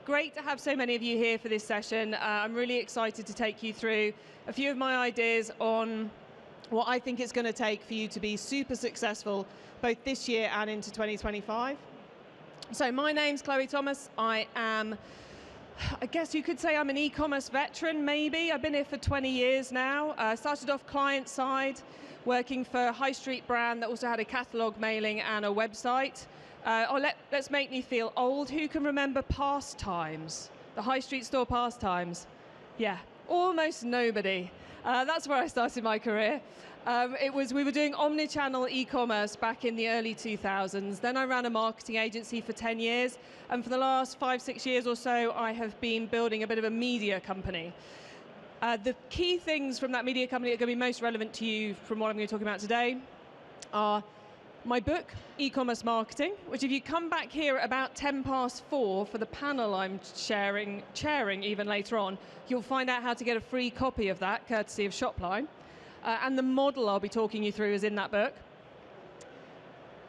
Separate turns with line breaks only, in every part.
Great to have so many of you here for this session. I'm really excited to take you through a few of my ideas on what I think it's going to take for you to be super successful both this year and into 2025. So my name's Chloe Thomas. I guess you could say I'm an e-commerce veteran, maybe. I've been here for 20 years now. Started off client side, working for a high street brand that also had a catalogue mailing and a website. Let's make me feel old. Who can remember Pastimes? The high street store Pastimes? Yeah, almost nobody. That's where I started my career. We were doing omni-channel e-commerce back in the early 2000s. Then I ran a marketing agency for 10 years. And for the last 5-6 years or so, I have been building a bit of a media company. The key things from that media company that are going to be most relevant to you from what I'm going to talk about today are my book, eCommerce Marketing, which if you come back here at about 4:10 for the panel I'm chairing even later on, you'll find out how to get a free copy of that, courtesy of Shopline. And the model I'll be talking you through is in that book.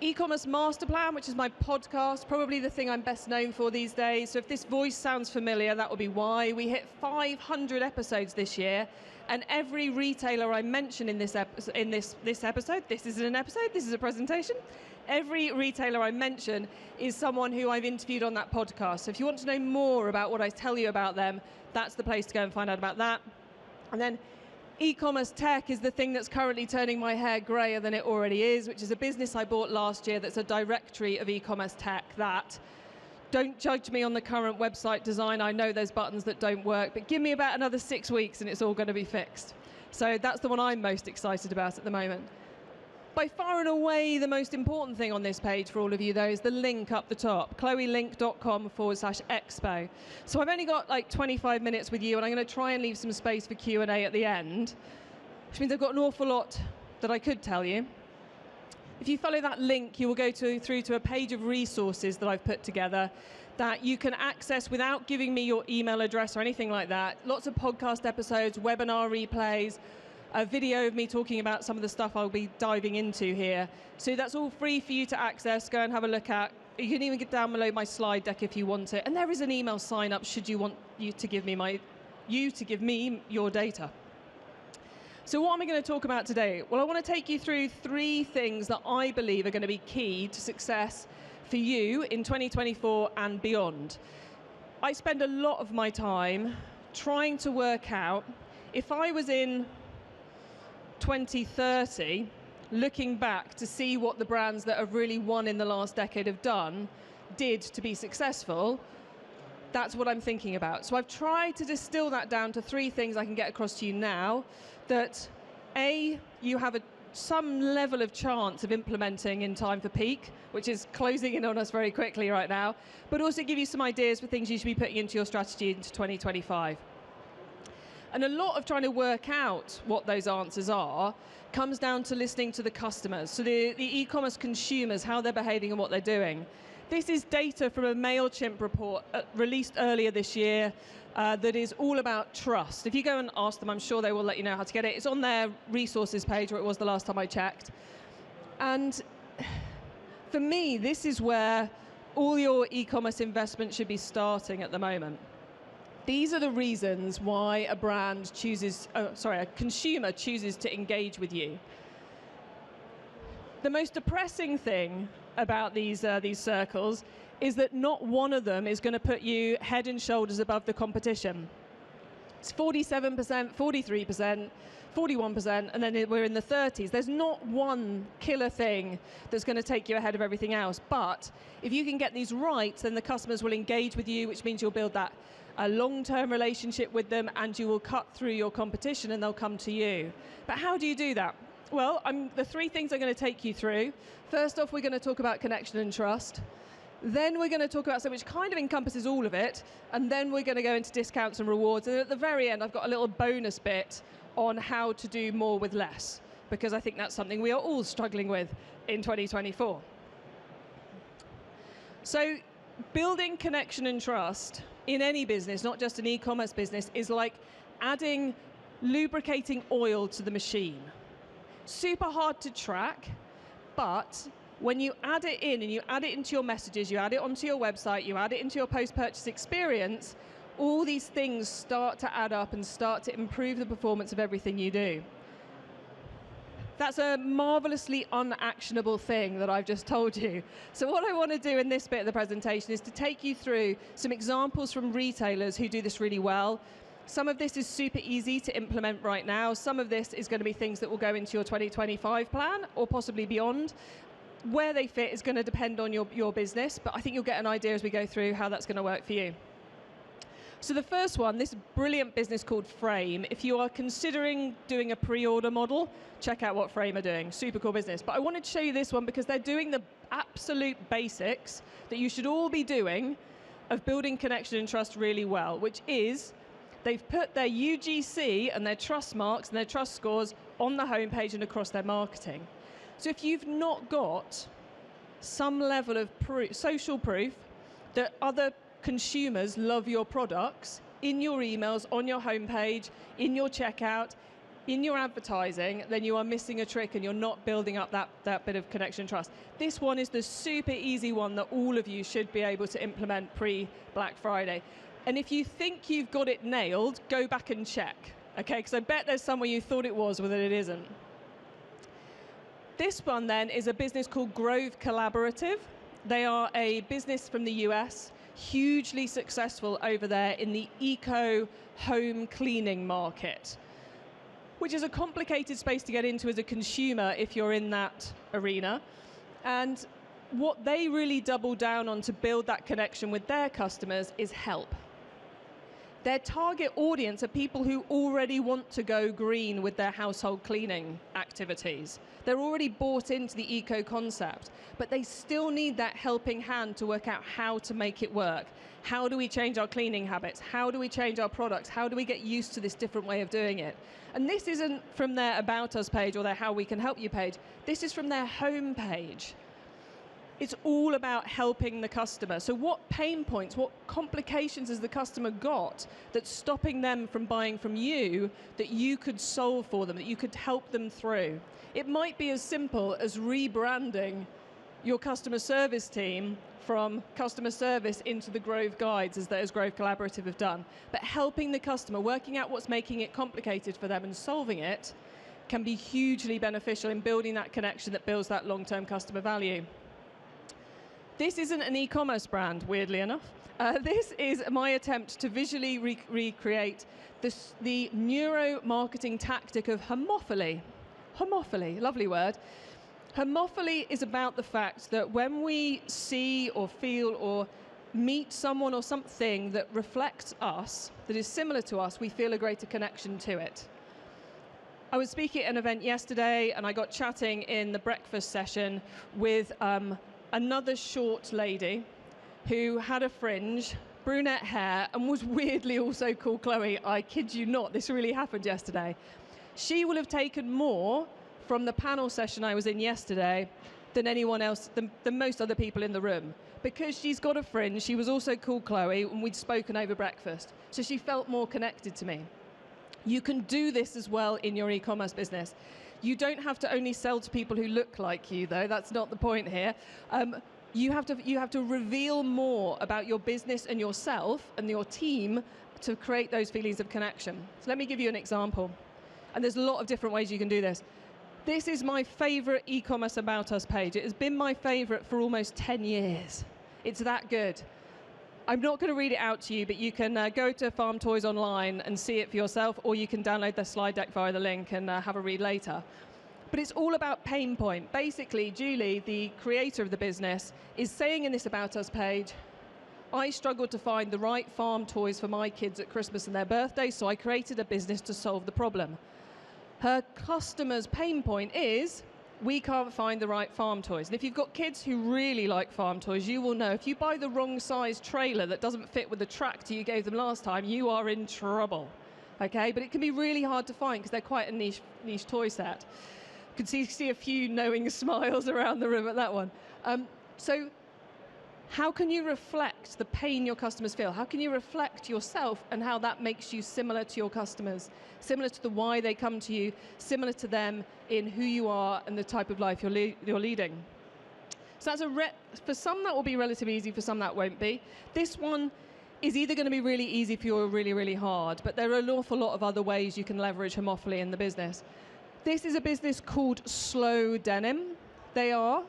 eCommerce MasterPlan, which is my podcast, probably the thing I'm best known for these days. So if this voice sounds familiar, that will be why. We hit 500 episodes this year, and every retailer I mention in this episode, this isn't an episode, this is a presentation. Every retailer I mention is someone who I've interviewed on that podcast. So if you want to know more about what I tell you about them, that's the place to go and find out about that. And then e-commerce tech is the thing that's currently turning my hair grayer than it already is, which is a business I bought last year that's a directory of e-commerce tech that, don't judge me on the current website design, I know there's buttons that don't work, but give me about another 6 weeks and it's all going to be fixed. So that's the one I'm most excited about at the moment. By far and away, the most important thing on this page for all of you, though, is the link up the top, chloelink.com/expo. So I've only got like 25 minutes with you, and I'm going to try and leave some space for Q&A at the end, which means I've got an awful lot that I could tell you. If you follow that link, you will go through to a page of resources that I've put together that you can access without giving me your email address or anything like that. Lots of podcast episodes, webinar replays, a video of me talking about some of the stuff I'll be diving into here. So that's all free for you to access, go and have a look at. You can even download my slide deck if you want it. And there is an email sign up should you want to give me your data. So what am I going to talk about today? Well, I want to take you through 3 things that I believe are going to be key to success for you in 2024 and beyond. I spend a lot of my time trying to work out, if I was in 2030, looking back to see what the brands that have really won in the last decade have did to be successful, that's what I'm thinking about. So I've tried to distill that down to 3 things I can get across to you now that, A, you have some level of chance of implementing in time for peak, which is closing in on us very quickly right now, but also give you some ideas for things you should be putting into your strategy into 2025. And a lot of trying to work out what those answers are comes down to listening to the customers, so the e-commerce consumers, how they're behaving and what they're doing. This is data from a MailChimp report released earlier this year that is all about trust. If you go and ask them, I'm sure they will let you know how to get it. It's on their resources page, or it was the last time I checked. And for me, this is where all your e-commerce investment should be starting at the moment. These are the reasons why a consumer chooses to engage with you. The most depressing thing about these circles is that not one of them is going to put you head and shoulders above the competition. It's 47%, 43%, 41%, and then we're in the 30s. There's not one killer thing that's going to take you ahead of everything else. But if you can get these right, then the customers will engage with you, which means you'll build that a long-term relationship with them, and you will cut through your competition and they'll come to you. But how do you do that? Well, the 3 things I'm going to take you through. First off, we're going to talk about connection and trust. Then we're going to talk about something which kind of encompasses all of it, and then we're going to go into discounts and rewards. And at the very end, I've got a little bonus bit on how to do more with less, because I think that's something we are all struggling with in 2024. So building connection and trust in any business, not just an e-commerce business, is like adding lubricating oil to the machine. Super hard to track, but When you add it in and you add it into your messages, you add it onto your website, you add it into your post-purchase experience, all these things start to add up and start to improve the performance of everything you do. That's a marvelously unactionable thing that I've just told you. So what I want to do in this bit of the presentation is to take you through some examples from retailers who do this really well. Some of this is super easy to implement right now. Some of this is going to be things that will go into your 2025 plan or possibly beyond. Where they fit is going to depend on your business, but I think you'll get an idea as we go through how that's going to work for you. So the first one, this brilliant business called Frame. If you are considering doing a pre-order model, check out what Frame are doing. Super cool business. But I wanted to show you this one because they're doing the absolute basics that you should all be doing of building connection and trust really well, which is they've put their UGC and their trust marks and their trust scores on the homepage and across their marketing. So if you've not got some level of social proof that other consumers love your products in your emails, on your homepage, in your checkout, in your advertising, then you are missing a trick and you're not building up that bit of connection and trust. This one is the super easy one that all of you should be able to implement pre-Black Friday. And if you think you've got it nailed, go back and check, okay? Because I bet there's somewhere you thought it was, but it isn't. This one then is a business called Grove Collaborative. They are a business from the US, hugely successful over there in the eco home cleaning market, which is a complicated space to get into as a consumer if you're in that arena. And what they really double down on to build that connection with their customers is help. Their target audience are people who already want to go green with their household cleaning activities. They're already bought into the eco concept, but they still need that helping hand to work out how to make it work. How do we change our cleaning habits? How do we change our products? How do we get used to this different way of doing it? And this isn't from their About Us page or their How We Can Help You page. This is from their home page. It's all about helping the customer. So what pain points, what complications has the customer got that's stopping them from buying from you that you could solve for them, that you could help them through? It might be as simple as rebranding your customer service team from customer service into the Grove Guides, as Grove Collaborative have done. But helping the customer, working out what's making it complicated for them and solving it can be hugely beneficial in building that connection that builds that long-term customer value. This isn't an e-commerce brand, weirdly enough. This is my attempt to visually recreate the neuromarketing tactic of homophily. Homophily, lovely word. Homophily is about the fact that when we see or feel or meet someone or something that reflects us, that is similar to us, we feel a greater connection to it. I was speaking at an event yesterday and I got chatting in the breakfast session with another short lady who had a fringe, brunette hair, and was weirdly also called Chloe. I kid you not, this really happened yesterday. She will have taken more from the panel session I was in yesterday than anyone else, than most other people in the room. Because she's got a fringe, she was also called Chloe, and we'd spoken over breakfast. So she felt more connected to me. You can do this as well in your e-commerce business. You don't have to only sell to people who look like you, though. That's not the point here. You have to reveal more about your business and yourself and your team to create those feelings of connection. So let me give you an example. And there's a lot of different ways you can do this. This is my favorite e-commerce About Us page. It has been my favorite for almost 10 years. It's that good. I'm not going to read it out to you, but you can go to Farm Toys online and see it for yourself, or you can download the slide deck via the link and have a read later. But it's all about pain point. Basically, Julie, the creator of the business, is saying in this About Us page, I struggled to find the right farm toys for my kids at Christmas and their birthdays, so I created a business to solve the problem. Her customer's pain point is, we can't find the right farm toys. And if you've got kids who really like farm toys, you will know if you buy the wrong size trailer that doesn't fit with the tractor you gave them last time, you are in trouble. Okay, but it can be really hard to find because they're quite a niche toy set. You can see a few knowing smiles around the room at that one. So how can you reflect the pain your customers feel? How can you reflect yourself and how that makes you similar to your customers, similar to the why they come to you, similar to them in who you are and the type of life you're leading? So for some that will be relatively easy, for some that won't be. This one is either going to be really easy for you or really, really hard, but there are an awful lot of other ways you can leverage homophily in the business. This is a business called Slow Denim. They are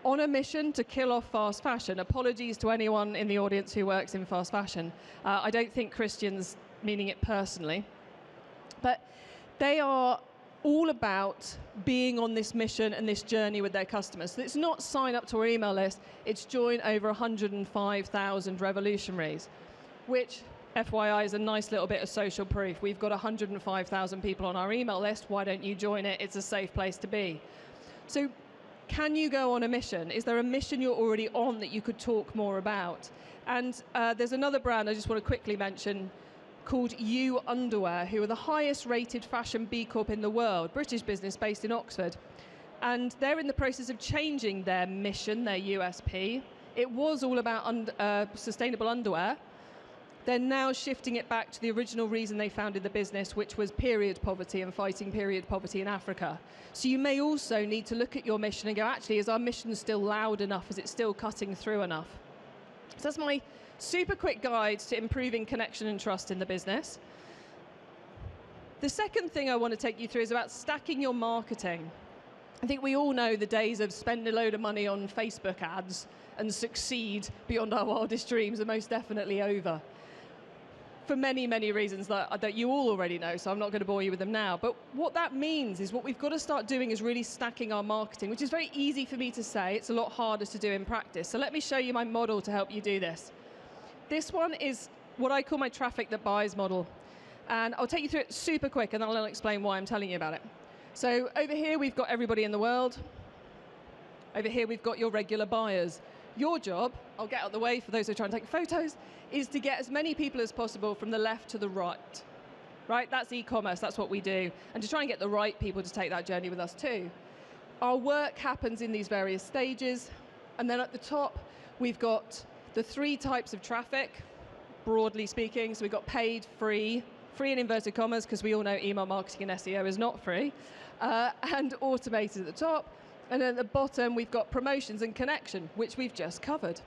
on a mission to kill off fast fashion. Apologies to anyone in the audience who works in fast fashion. I don't think Christian's meaning it personally. But they are all about being on this mission and this journey with their customers. So it's not sign up to our email list, it's join over 105,000 revolutionaries, which, FYI, is a nice little bit of social proof. We've got 105,000 people on our email list. Why don't you join it? It's a safe place to be. So can you go on a mission? Is there a mission you're already on that you could talk more about? And there's another brand I just want to quickly mention called You Underwear, who are the highest rated fashion B Corp in the world, British business based in Oxford. And they're in the process of changing their mission, their USP. It was all about sustainable underwear. They're now shifting it back to the original reason they founded the business, which was period poverty and fighting period poverty in Africa. So you may also need to look at your mission and go, actually, is our mission still loud enough? Is it still cutting through enough? So that's my super quick guide to improving connection and trust in the business. The second thing I want to take you through is about stacking your marketing. I think we all know the days of spend a load of money on Facebook ads and succeed beyond our wildest dreams are most definitely over. For many, many reasons that you all already know, so I'm not going to bore you with them now. But what that means is what we've got to start doing is really stacking our marketing, which is very easy for me to say. It's a lot harder to do in practice. So let me show you my model to help you do this. This one is what I call my traffic that buys model. And I'll take you through it super quick, and then I'll explain why I'm telling you about it. So over here, we've got everybody in the world. Over here, we've got your regular buyers. Your job, I'll get out of the way for those who are trying to take photos, is to get as many people as possible from the left to the right. Right? That's e-commerce, that's what we do. And to try and get the right people to take that journey with us too. Our work happens in these various stages. And then at the top, we've got the 3 types of traffic, broadly speaking. So we've got paid, free in inverted commas, because we all know email marketing and SEO is not free, and automated at the top. And then at the bottom, we've got promotions and connection, which we've just covered.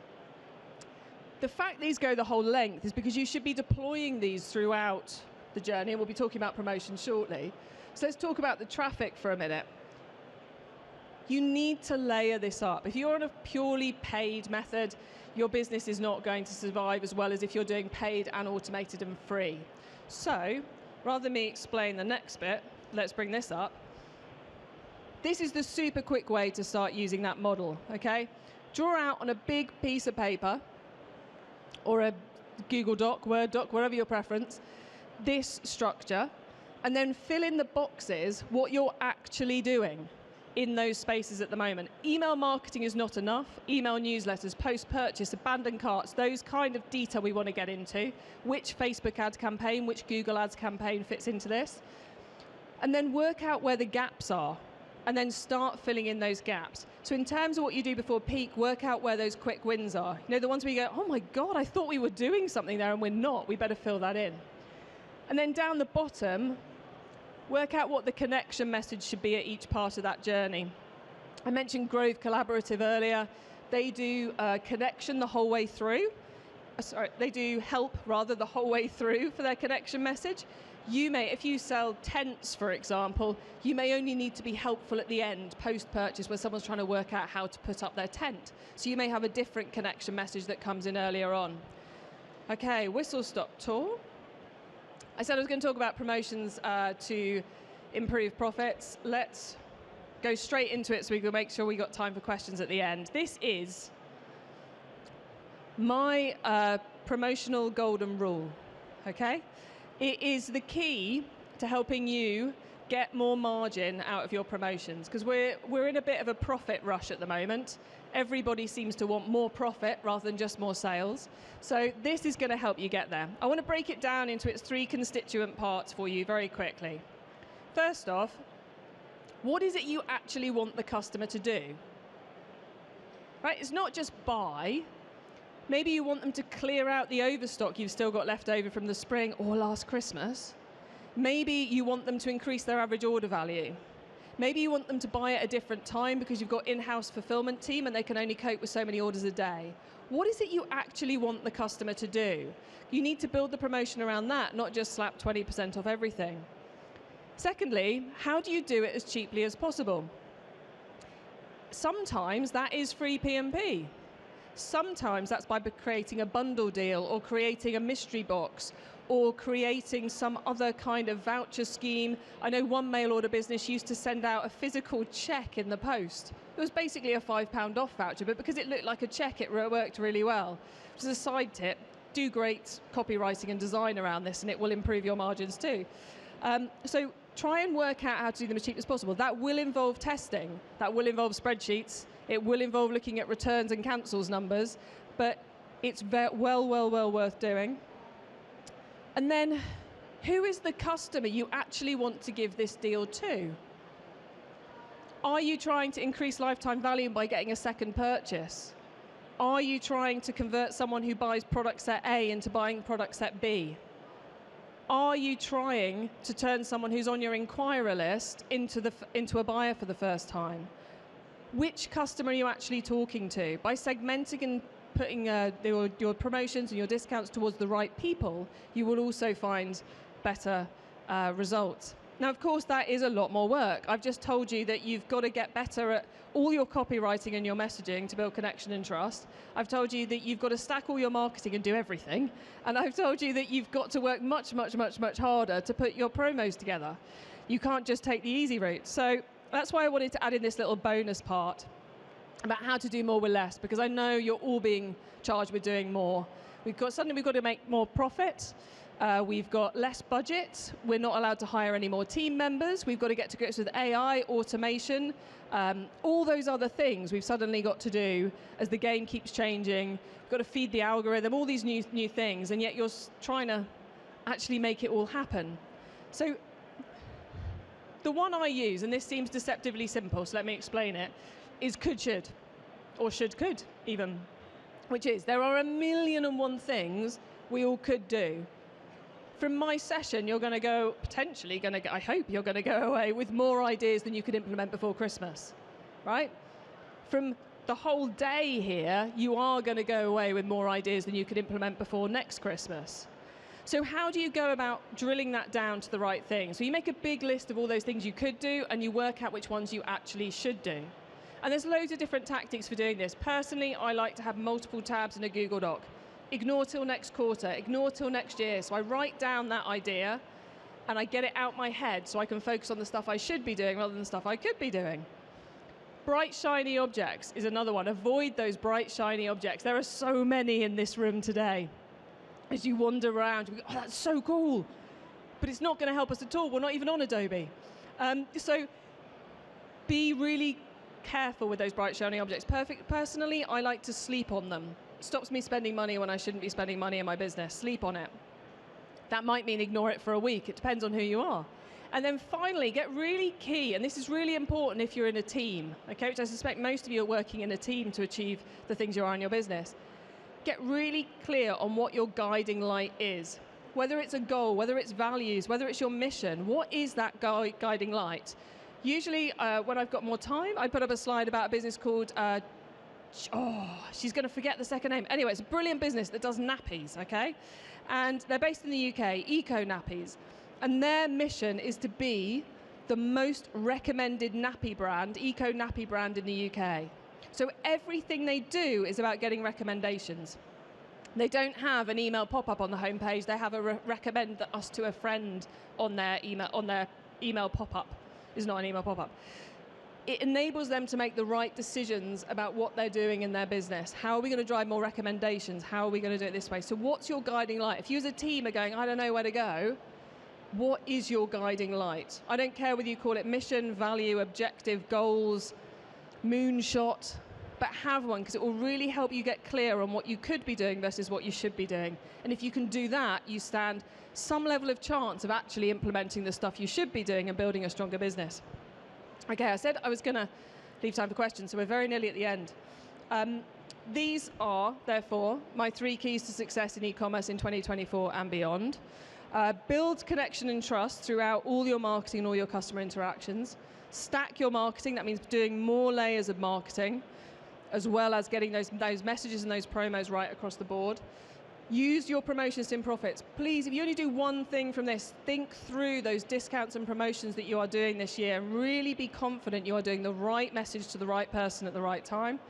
The fact these go the whole length is because you should be deploying these throughout the journey, and we'll be talking about promotions shortly. So let's talk about the traffic for a minute. You need to layer this up. If you're on a purely paid method, your business is not going to survive as well as if you're doing paid and automated and free. So rather than me explain the next bit, let's bring this up. This is the super quick way to start using that model, okay? Draw out on a big piece of paper or a Google Doc, Word doc, whatever your preference, this structure, and then fill in the boxes what you're actually doing in those spaces at the moment. Email marketing is not enough. Email newsletters, post-purchase, abandoned carts, those kind of detail we want to get into. Which Facebook ad campaign, which Google ads campaign fits into this. And then work out where the gaps are, and then start filling in those gaps. So in terms of what you do before peak, work out where those quick wins are. You know, the ones where you go, oh my God, I thought we were doing something there and we're not. We better fill that in. And then down the bottom, work out what the connection message should be at each part of that journey. I mentioned Grove Collaborative earlier. They do connection the whole way through. They do help, rather, the whole way through for their connection message. You may, if you sell tents, for example, you may only need to be helpful at the end, post-purchase, where someone's trying to work out how to put up their tent. So you may have a different connection message that comes in earlier on. Okay, whistle stop tour. I said I was going to talk about promotions to improve profits. Let's go straight into it so we can make sure we got time for questions at the end. This is my promotional golden rule, okay? It is the key to helping you get more margin out of your promotions, because we're in a bit of a profit rush at the moment. Everybody seems to want more profit rather than just more sales. So this is going to help you get there. I want to break it down into its 3 constituent parts for you very quickly. First off, what is it you actually want the customer to do? Right? It's not just buy. Maybe you want them to clear out the overstock you've still got left over from the spring or last Christmas. Maybe you want them to increase their average order value. Maybe you want them to buy at a different time because you've got in-house fulfillment team and they can only cope with so many orders a day. What is it you actually want the customer to do? You need to build the promotion around that, not just slap 20% off everything. Secondly, how do you do it as cheaply as possible? Sometimes that is free P&P. Sometimes that's by creating a bundle deal or creating a mystery box or creating some other kind of voucher scheme. I know one mail order business used to send out a physical check in the post. It was basically a £5 off voucher, but because it looked like a check, it worked really well. Just a side tip, do great copywriting and design around this and it will improve your margins too. So try and work out how to do them as cheap as possible. That will involve testing, that will involve spreadsheets, it will involve looking at returns and cancels numbers, but it's well worth doing. And then, who is the customer you actually want to give this deal to? Are you trying to increase lifetime value by getting a second purchase? Are you trying to convert someone who buys product set A into buying product set B? Are you trying to turn someone who's on your inquirer list into a buyer for the first time? Which customer are you actually talking to? By segmenting and putting your promotions and your discounts towards the right people, you will also find better results. Now, of course, that is a lot more work. I've just told you that you've got to get better at all your copywriting and your messaging to build connection and trust. I've told you that you've got to stack all your marketing and do everything. And I've told you that you've got to work much harder to put your promos together. You can't just take the easy route. So that's why I wanted to add in this little bonus part about how to do more with less, because I know you're all being charged with doing more. Suddenly we've got to make more profit. We've got less budget. We're not allowed to hire any more team members. We've got to get to grips with AI, automation, all those other things we've suddenly got to do as the game keeps changing. We've got to feed the algorithm, all these new things, and yet you're trying to actually make it all happen. So the one I use, and this seems deceptively simple, so let me explain it, is could-should, or should-could even, which is there are 1,000,001 things we all could do. From my session, you're going to go, I hope you're going to go away with more ideas than you could implement before Christmas, right? From the whole day here, you are going to go away with more ideas than you could implement before next Christmas. So how do you go about drilling that down to the right thing? So you make a big list of all those things you could do, and you work out which ones you actually should do. And there's loads of different tactics for doing this. Personally, I like to have multiple tabs in a Google Doc. Ignore till next quarter, ignore till next year. So I write down that idea and I get it out my head so I can focus on the stuff I should be doing rather than the stuff I could be doing. Bright, shiny objects is another one. Avoid those bright, shiny objects. There are so many in this room today. As you wander around, you go, oh, that's so cool. But it's not going to help us at all. We're not even on Adobe. So be really careful with those bright, shiny objects. Personally, I like to sleep on them. It stops me spending money when I shouldn't be spending money in my business. Sleep on it. That might mean ignore it for a week. It depends on who you are. And then finally, get really key, and this is really important if you're in a team, okay, which I suspect most of you are working in a team to achieve the things you are in your business. Get really clear on what your guiding light is. Whether it's a goal, whether it's values, whether it's your mission, what is that guiding light? Usually, when I've got more time, I put up a slide about a business called, she's going to forget the second name. Anyway, it's a brilliant business that does nappies, okay? And they're based in the UK, Eco Nappies. And their mission is to be the most recommended nappy brand, Eco nappy brand in the UK. So everything they do is about getting recommendations. They don't have an email pop-up on the homepage. They have a recommend us to a friend on their email pop-up. It's not an email pop-up. It enables them to make the right decisions about what they're doing in their business. How are we going to drive more recommendations? How are we going to do it this way? So what's your guiding light? If you as a team are going, I don't know where to go, what is your guiding light? I don't care whether you call it mission, value, objective, goals, moonshot, but have one, because it will really help you get clear on what you could be doing versus what you should be doing. And if you can do that, you stand some level of chance of actually implementing the stuff you should be doing and building a stronger business. Okay, I said I was going to leave time for questions, so we're very nearly at the end. These are, therefore, my 3 keys to success in e-commerce in 2024 and beyond. Build connection and trust throughout all your marketing and all your customer interactions. Stack your marketing. That means doing more layers of marketing, as well as getting those messages and those promos right across the board. Use your promotions in profits. Please, if you only do one thing from this, think through those discounts and promotions that you are doing this year and really be confident you are doing the right message to the right person at the right time.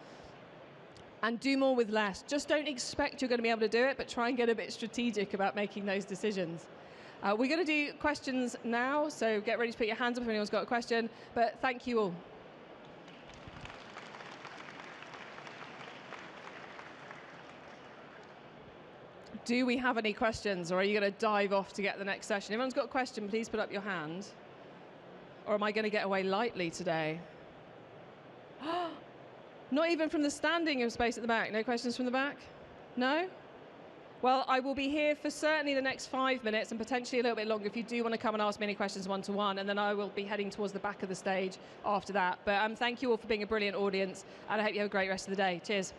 And do more with less. Just don't expect you're going to be able to do it, but try and get a bit strategic about making those decisions. We're going to do questions now, so get ready to put your hands up if anyone's got a question, but thank you all. Do we have any questions, or are you going to dive off to get the next session? If anyone's got a question, please put up your hand. Or am I going to get away lightly today? Not even from the standing space at the back? No questions from the back? No? Well, I will be here for certainly the next 5 minutes and potentially a little bit longer if you do want to come and ask me any questions one-to-one, and then I will be heading towards the back of the stage after that. But thank you all for being a brilliant audience, and I hope you have a great rest of the day. Cheers.